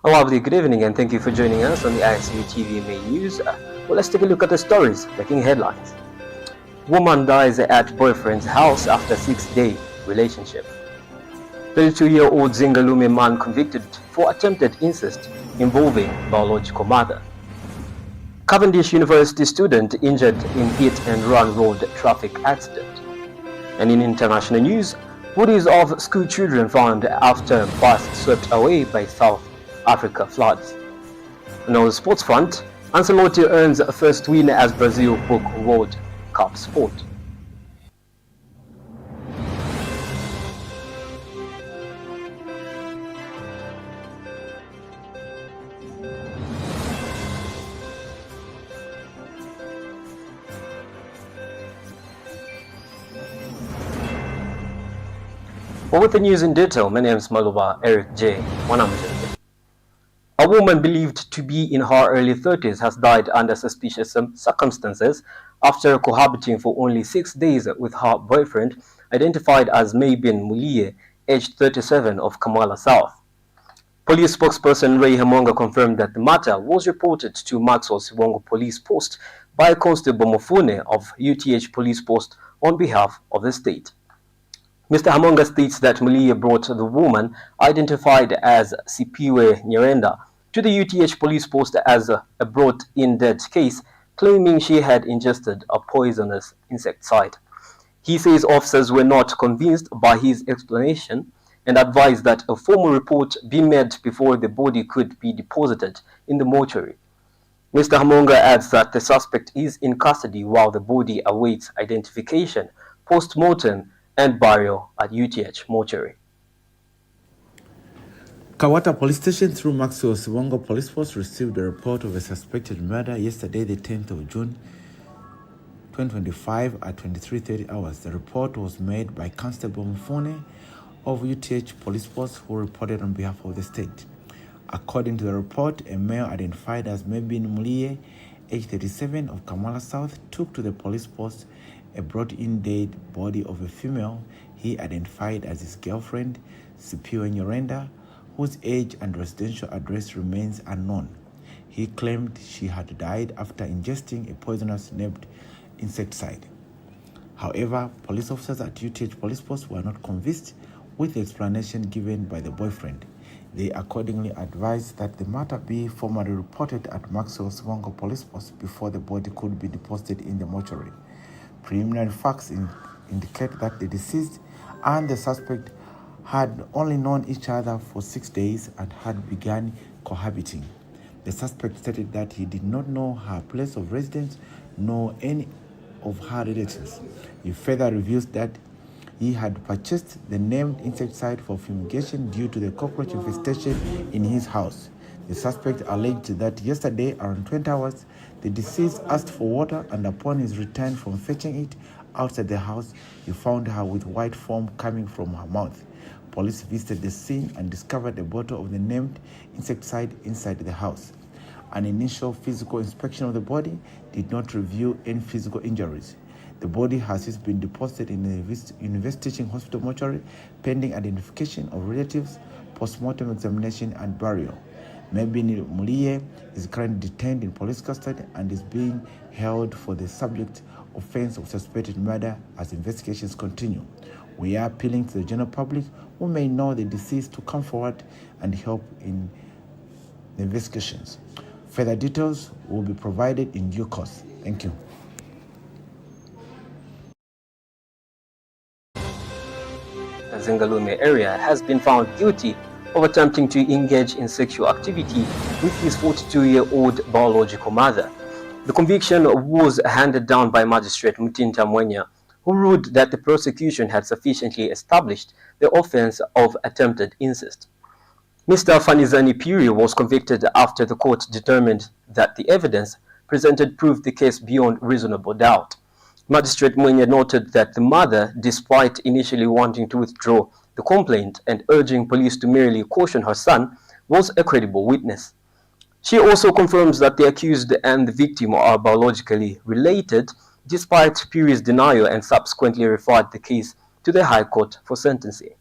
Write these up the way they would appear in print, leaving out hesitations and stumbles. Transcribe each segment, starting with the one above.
A lovely good evening and thank you for joining us on the Icu TV main news. Well, let's take a look at the stories making headlines. Woman dies at boyfriend's house after 6-day relationship. 32-year-old Zingalume man convicted for attempted incest involving biological mother. Cavendish University student injured in hit-and-run road traffic accident. And in international news, bodies of school children found after bus swept away by South Africa floods. And on the sports front, Ancelotti earns a first win as Brazil book World Cup sport. Well, with the news in detail, my name is Maluba Eric J. Wanamja. A woman believed to be in her early 30s has died under suspicious circumstances after cohabiting for only 6 days with her boyfriend, identified as Maybin Mulie, aged 37, of Kamala South. Police spokesperson Ray Hamonga confirmed that the matter was reported to Maxwell Sibongo Police Post by Constable Mofune of UTH Police Post on behalf of the state. Mr. Hamonga states that Mulie brought the woman, identified as Sipiwe Nyerenda, to the UTH police post as a brought-in dead case, claiming she had ingested a poisonous insecticide. He says officers were not convinced by his explanation and advised that a formal report be made before the body could be deposited in the mortuary. Mr. Hamonga adds that the suspect is in custody while the body awaits identification, post-mortem, and burial at UTH mortuary. Kawata Police Station through Maxwell Sibongo Police Force received a report of a suspected murder yesterday, the 10th of June 2025 at 23:30 hours. The report was made by Constable Mfone of UTH Police Force, who reported on behalf of the state. According to the report, a male identified as Mebin Mulie, age 37, of Kamala South, took to the police post a brought-in dead body of a female he identified as his girlfriend, Sipiwe Nyerenda, whose age and residential address remains unknown. He claimed she had died after ingesting a poisonous named insecticide. However, police officers at UTH Police Post were not convinced with the explanation given by the boyfriend. They accordingly advised that the matter be formally reported at Maxwell Sibongo Police Post before the body could be deposited in the mortuary. Preliminary facts indicate that the deceased and the suspect had only known each other for 6 days and had begun cohabiting. The suspect stated that he did not know her place of residence nor any of her relatives. He further reveals that he had purchased the named insecticide for fumigation due to the cockroach infestation in his house. The suspect alleged that yesterday, around 20 hours, the deceased asked for water, and upon his return from fetching it outside the house, he found her with white foam coming from her mouth. Police visited the scene and discovered a bottle of the named insecticide inside the house. An initial physical inspection of the body did not reveal any physical injuries. The body has since been deposited in the investigating hospital mortuary pending identification of relatives, post-mortem examination, and burial. Mebin Mulie is currently detained in police custody and is being held for the subject offense of suspected murder as investigations continue. We are appealing to the general public who may know the deceased to come forward and help in the investigations. Further details will be provided in due course. Thank you. The Zingalume area has been found guilty of attempting to engage in sexual activity with his 42-year-old biological mother. The conviction was handed down by Magistrate Mutinta Mwenya, who ruled that the prosecution had sufficiently established the offense of attempted incest. Mr. Fanizani Piri was convicted after the court determined that the evidence presented proved the case beyond reasonable doubt. Magistrate Mwenya noted that the mother, despite initially wanting to withdraw the complaint and urging police to merely caution her son, was a credible witness. She also confirms that the accused and the victim are biologically related, despite Piri's denial, and subsequently referred the case to the High Court for sentencing.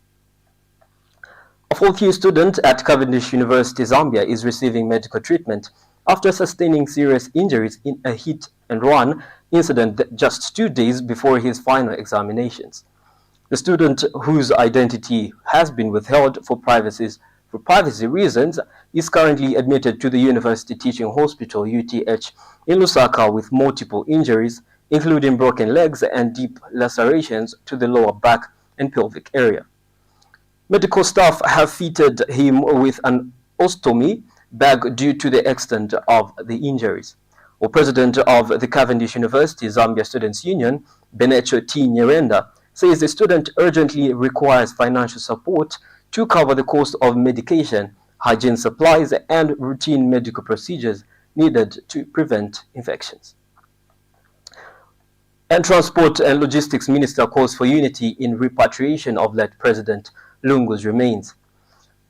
A fourth-year student at Cavendish University, Zambia, is receiving medical treatment after sustaining serious injuries in a hit-and-run incident just 2 days before his final examinations. The student, whose identity has been withheld for privacy reasons, is currently admitted to the University Teaching Hospital (UTH) in Lusaka with multiple injuries, including broken legs and deep lacerations to the lower back and pelvic area. Medical staff have fitted him with an ostomy bag due to the extent of the injuries. The president of the Cavendish University Zambia Students' Union, Benecho T. Nyerenda, says the student urgently requires financial support to cover the cost of medication, hygiene supplies, and routine medical procedures needed to prevent infections. And Transport and Logistics Minister calls for unity in repatriation of late President Lungu's remains.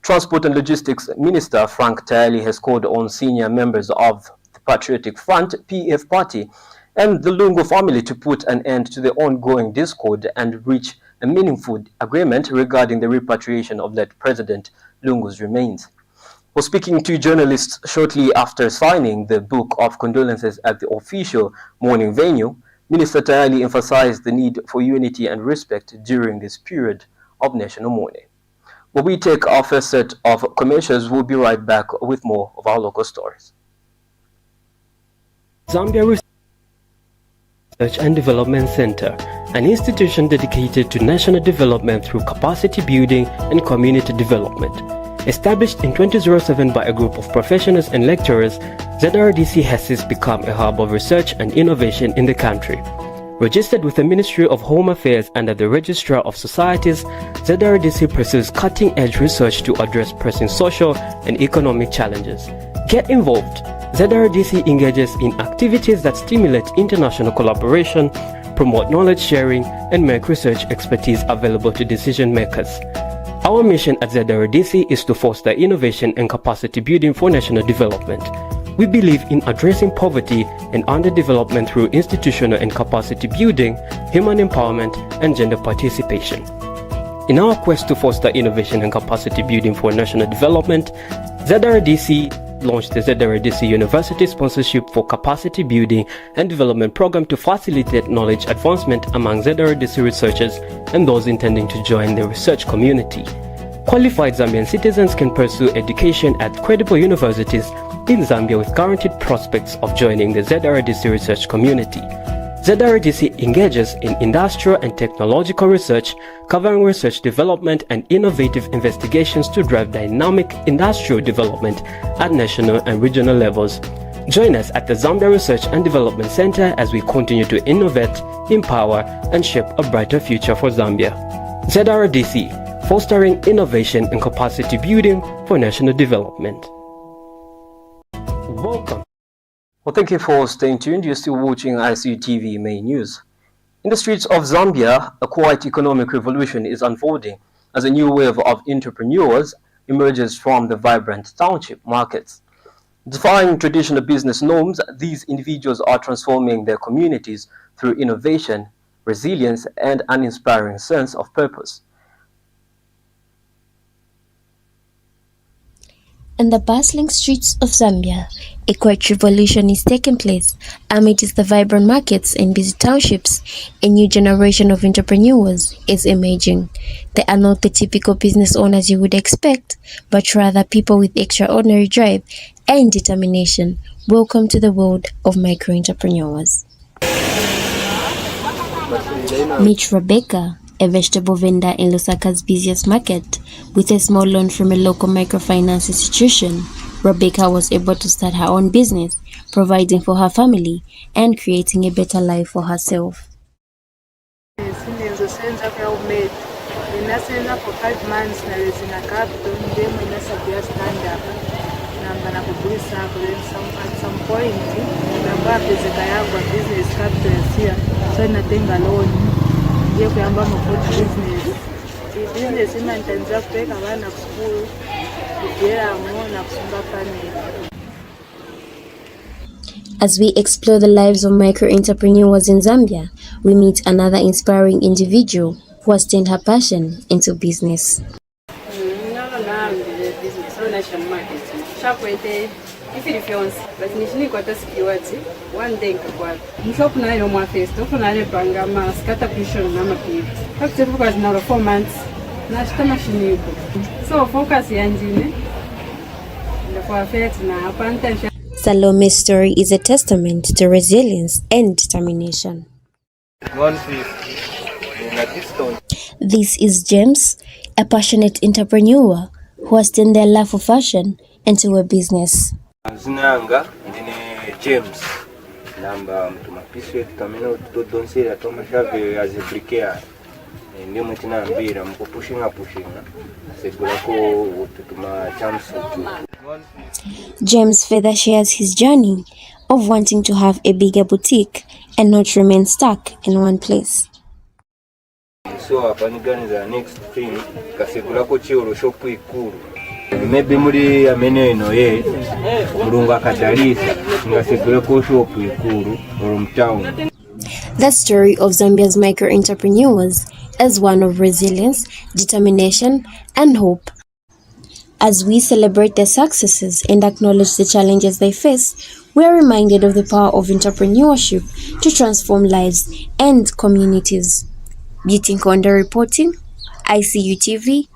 Transport and Logistics Minister Frank Tayali has called on senior members of the Patriotic Front (PF) party and the Lungu family to put an end to the ongoing discord and reach a meaningful agreement regarding the repatriation of late President Lungu's remains. While speaking to journalists shortly after signing the book of condolences at the official mourning venue, Minister Tayali emphasized the need for unity and respect during this period of national mourning. When we take our first set of commercials, we'll be right back with more of our local stories. Zambia Research and Development Center, an institution dedicated to national development through capacity building and community development. Established in 2007 by a group of professionals and lecturers, ZRDC has since become a hub of research and innovation in the country. Registered with the Ministry of Home Affairs under the Registrar of Societies, ZRDC pursues cutting-edge research to address pressing social and economic challenges. Get involved. ZRDC engages in activities that stimulate international collaboration, promote knowledge sharing, and make research expertise available to decision makers. Our mission at ZRDC is to foster innovation and capacity building for national development. We believe in addressing poverty and underdevelopment through institutional and capacity building, human empowerment, and gender participation. In our quest to foster innovation and capacity building for national development, ZRDC launched the ZRDC University Sponsorship for Capacity Building and Development Program to facilitate knowledge advancement among ZRDC researchers and those intending to join the research community. Qualified Zambian citizens can pursue education at credible universities in Zambia with guaranteed prospects of joining the ZRDC research community. ZRDC engages in industrial and technological research, covering research development and innovative investigations to drive dynamic industrial development at national and regional levels. Join us at the Zambia Research and Development Center as we continue to innovate, empower, and shape a brighter future for Zambia. ZRDC, fostering innovation and capacity building for national development. Welcome. Well, thank you for staying tuned. You're still watching Icu TV main news. In the streets of Zambia, a quiet economic revolution is unfolding as a new wave of entrepreneurs emerges from the vibrant township markets. Defying traditional business norms, these individuals are transforming their communities through innovation, resilience, and an inspiring sense of purpose. In the bustling streets of Zambia, a quiet revolution is taking place. Amidst the vibrant markets and busy townships, a new generation of entrepreneurs is emerging. They are not the typical business owners you would expect, but rather people with extraordinary drive and determination. Welcome to the world of micro-entrepreneurs. Meet Rebecca, a vegetable vendor in Lusaka's busiest market. With a small loan from a local microfinance institution, Rebecca was able to start her own business, providing for her family and creating a better life for herself. For 5 months at some point business capital here, so natenga loan ndiye kuyamba business business inaanza kupeleka bana school kujera na kusumba family. As we explore the lives of micro-entrepreneurs in Zambia, we meet another inspiring individual who has turned her passion into business. chakwete ifiri fyonse but nishini kwa tasikiwati one day kwa mshop na ino mwa festo kuna ile panga mas kata tuition na mapi hakse focus na 4 months na shita mashini yuko so focus yanjine ndio kwa affect na hapa intention. Salome's story is a testament to resilience and determination. This is James, a passionate entrepreneur who has turned their love for fashion into a business. Zinanga ndine James namba mtumapiswe tutamino tutodonsera tomashave as a bricklayer ndio mtina mbira mko pushinga segura ko tutuma chance tu. James further shares his journey of wanting to have a bigger boutique and not remain stuck in one place. So apani the next thing kasegura ko chioro shop ikuru maybe muri amene ino ye murunga kadalisa ngasegura ko shop ikuru or town. The story of Zambia's micro entrepreneurs is one of resilience, determination, and hope. As we celebrate their successes and acknowledge the challenges they face, we are reminded of the power of entrepreneurship to transform lives and communities. Beauty Nkonda reporting, Icu TV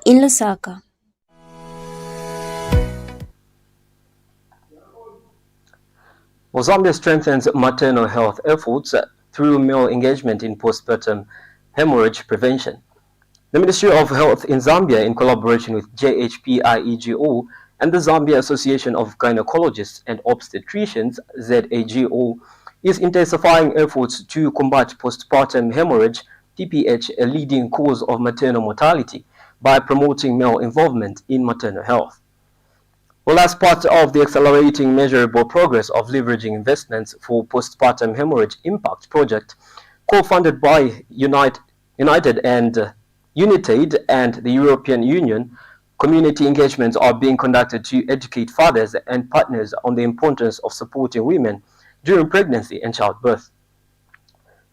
in Lusaka. Zambia strengthens maternal health efforts through male engagement in postpartum hemorrhage prevention. The Ministry of Health in Zambia, in collaboration with JHPIEGO and the Zambia Association of Gynecologists and Obstetricians, ZAGO, is intensifying efforts to combat postpartum hemorrhage, PPH, a leading cause of maternal mortality, by promoting male involvement in maternal health. Well, as part of the accelerating measurable progress of leveraging investments for postpartum hemorrhage impact project, co-funded by United and United and the European Union, community engagements are being conducted to educate fathers and partners on the importance of supporting women during pregnancy and childbirth.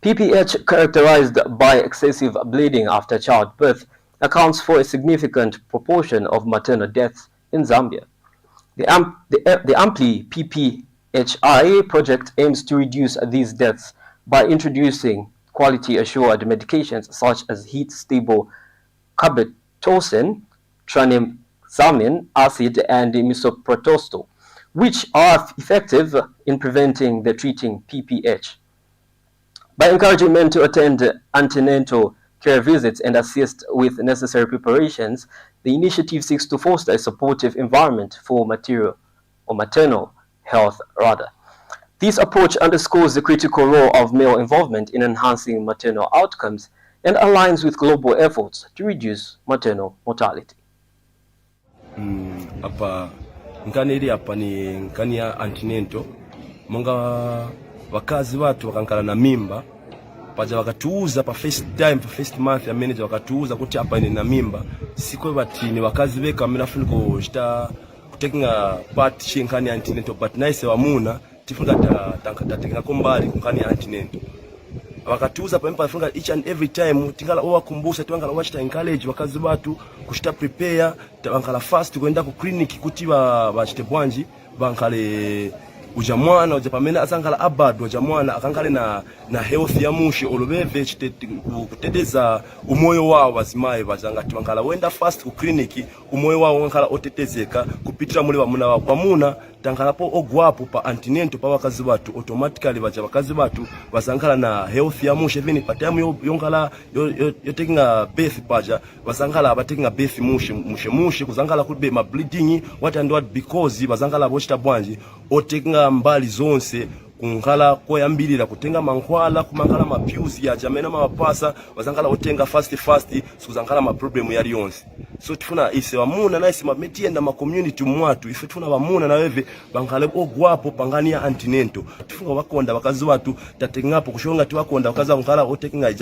PPH, characterized by excessive bleeding after childbirth, accounts for a significant proportion of maternal deaths in Zambia. The Ampli PPHI project aims to reduce these deaths by introducing quality-assured medications such as heat-stable carbetocin, tranexamin acid, and misoprostol, which are effective in preventing the treating PPH. By encouraging men to attend antenatal care visits and assist with necessary preparations, the initiative seeks to foster a supportive environment for maternal health. This approach underscores the critical role of male involvement in enhancing maternal outcomes and aligns with global efforts to reduce maternal mortality. Hapa nkani hapa ni nkani ya antenatal monga wakazi watu wakankala na mimba paja wakatuuza pa first month ya manager wakatuuza kuti hapa ni na mimba sikwe batini wakazi beka minafuniko shita taking a part shinkani antenatal but nice wamuna tifunga tatenga kombali nkani antenatal wakatuuza pampa funga each and every time tingala owakumbusha twangala wachita encourage wakazi watu kushita prepare twangala fast kwenda ku clinic kuti bachite bwanji bankale ujamwana ujapamena asangala abad ujamwana akankale na health ya mushi olubeve kuteteza umoyo wao wazimaye bazangati bankala wenda fast ku clinic umoyo wao wankala otetezeka kupitira muri bamuna wa kwamuna tankalapo ogwapo pa antenatal pa wakazi watu automatically baja wakazi watu bazangala na health ya mushi even patamu yongala yo taking a birth paja bazangala ba taking a birth mushi kuzangala kube ma bleeding what and what because bazangala bochita bwanji o taking mbali zonse kunkala koyambirira kutenga mankwala kumangala mapyuzi ya jamena mapasa bazangala otenga fast sikuzangala ma problem yali yonse so tufuna ise wamuna na ise metienda ma community mwatu ife tufuna wamuna na weve bangale ogwapo pangani ya antenatal tufuna wakonda wakazi watu tatengapo kushonga tu wakonda wakaza nkala otekinga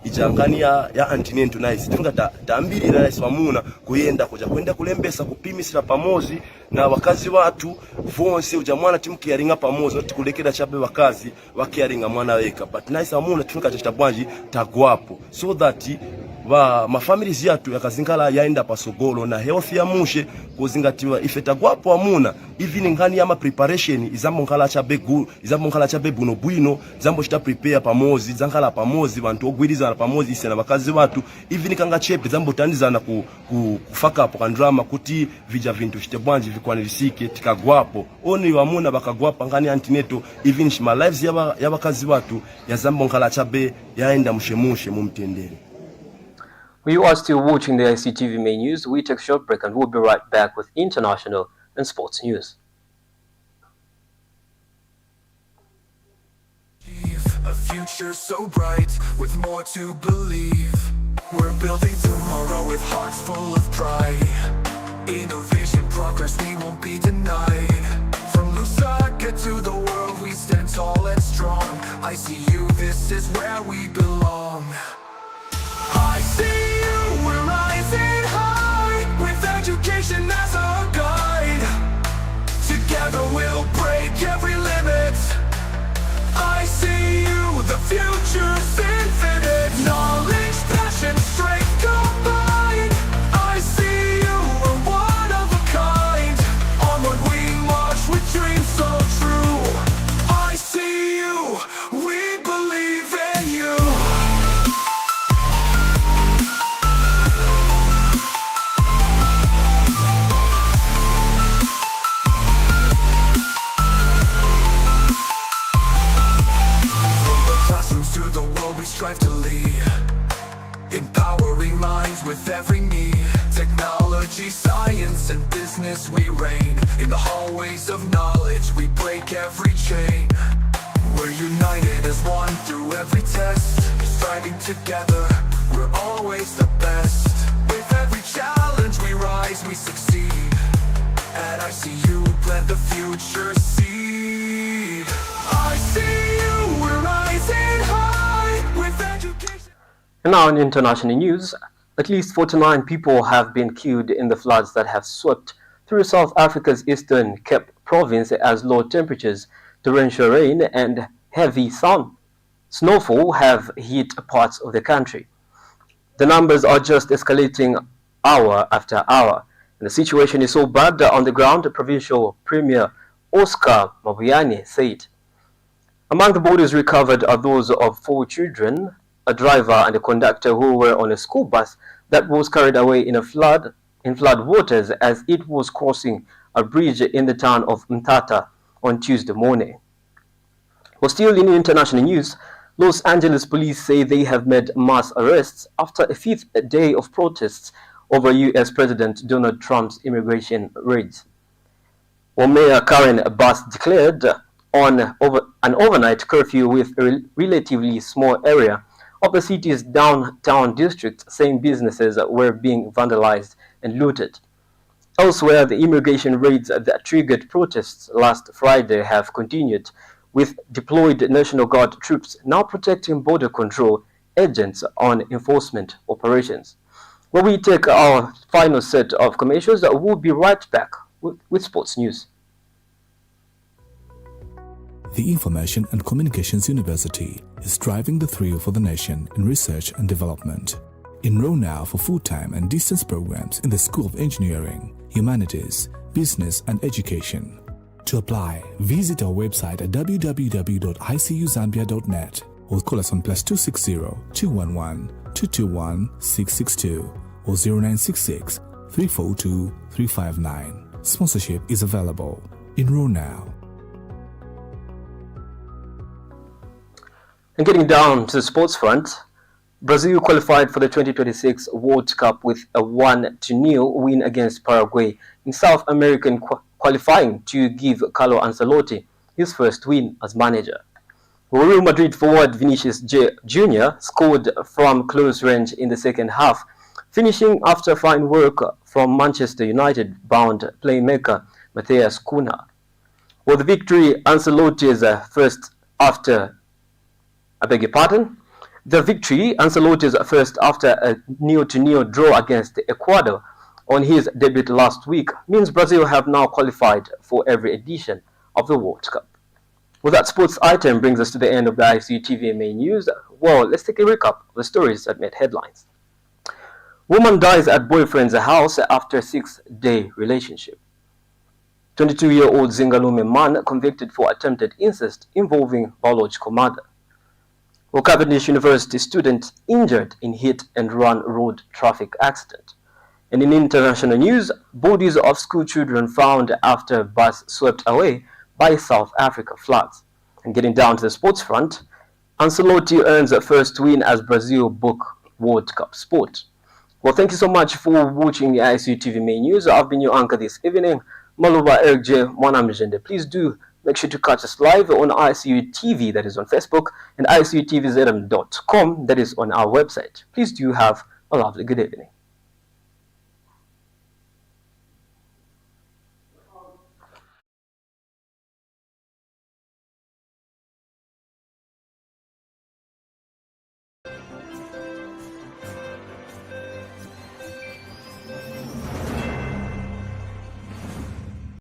ijangani ya antenatal na ise tufuna tambirira na ise wamuna kuyenda kwenda kulembesa kupimisira pamozi na wakazi watu vonse ujamwana timkiyaringa pamozi notikulekera chabe wakazi wakiyaringa mwana weka but nice wamuna tufuna chatabwanji tagwapo so that va mafamilies yatu yakazingala yaenda pasogolo na health ya mushe kuzingatiwa ifeta gwapo amuna even ngani ya preparation izambo ngala cha bebuno bwino zambo chita prepare pamozi zangala pamozi bantu ogwiriza pamozi isena bakazi watu even kanga chepe zambo tandizana kufaka apo kandrama kuti vija vintu chite bwanji vikwanilisike tikagwapo oni wamuna bakagwapa ngani antineto even shima lives ya bakazi watu ya zambo ngala chabe yaenda mushemushe mumtendere. You are still watching the Icu Tv main news. We take a short break and we'll be right back with international and sports news. A future so bright with more to believe. We're building tomorrow with hearts full of pride. Innovation, progress, we won't be denied. From Lusaka to the world, we stand tall and strong. ICU, this is where we belong. I see you, we're rising high, with education as a guide. Together we'll break every limit. I see you, the future's infinite. Knowledge, passion, strength combined. I see you, we're one of a kind. Onward we march with dreams so true. I see you, we believe in you. To the world we strive to lead, empowering minds with every need. Technology, science, and business we reign. In the hallways of knowledge we break every chain. We're united as one through every test. Striving together, we're always the best. With every challenge we rise, we succeed. At ICU, plant the future seed. I see you, we're rising high with education. And now in international news, at least 49 people have been killed in the floods that have swept through South Africa's eastern Cape province as low temperatures, torrential rain, and heavy snowfall have hit parts of the country. The numbers are just escalating hour after hour, and the situation is so bad that on the ground, the provincial premier Oscar Mabuyane said. Among the bodies recovered are those of 4 children, a driver and a conductor who were on a school bus that was carried away in flood waters as it was crossing a bridge in the town of Mthatha on Tuesday morning. Well, still in international news, Los Angeles police say they have made mass arrests after a 5th day of protests over U.S. President Donald Trump's immigration raids. Well, Mayor Karen Bass declared on an overnight curfew with a relatively small area of the city's downtown district, saying businesses were being vandalized and looted. Elsewhere, the immigration raids that triggered protests last Friday have continued, with deployed National Guard troops now protecting border control agents on enforcement operations. When we take our final set of commercials, we'll be right back with sports news. The Information and Communications University is driving the thrill for the nation in research and development. Enroll now for full-time and distance programs in the School of Engineering, Humanities, Business and Education. To apply, visit our website at www.icuzambia.net or call us on +260 211 221 662 or 0966 342 359. Sponsorship is available. Enroll now. And getting down to the sports front, Brazil qualified for the 2026 World Cup with a 1-0 win against Paraguay in South American qualifying to give Carlo Ancelotti his first win as manager. Real Madrid forward Vinicius Jr. scored from close range in the second half, finishing after fine work from Manchester United-bound playmaker Matheus Cunha. With the victory, Ancelotti's first after a 0-0 draw against Ecuador on his debut last week means Brazil have now qualified for every edition of the World Cup. Well, that sports item brings us to the end of the Icu TV main news. Well, let's take a recap of the stories that made headlines. Woman dies at boyfriend's house after 6-day relationship. 22-year-old Zingalume man convicted for attempted incest involving biological mother. Well, Cavendish University student injured in hit-and-run road traffic accident. And in international news, bodies of school children found after bus swept away by South Africa floods. And getting down to the sports front, Ancelotti earns a first win as Brazil book World Cup sport. Well, thank you so much for watching the Icu TV main news. I've been your anchor this evening, Maluba Eric J. Mwanamjende. Please do make sure to catch us live on Icu TV, that is on Facebook, and IcuTVZM.com, that is on our website. Please do have a lovely good evening.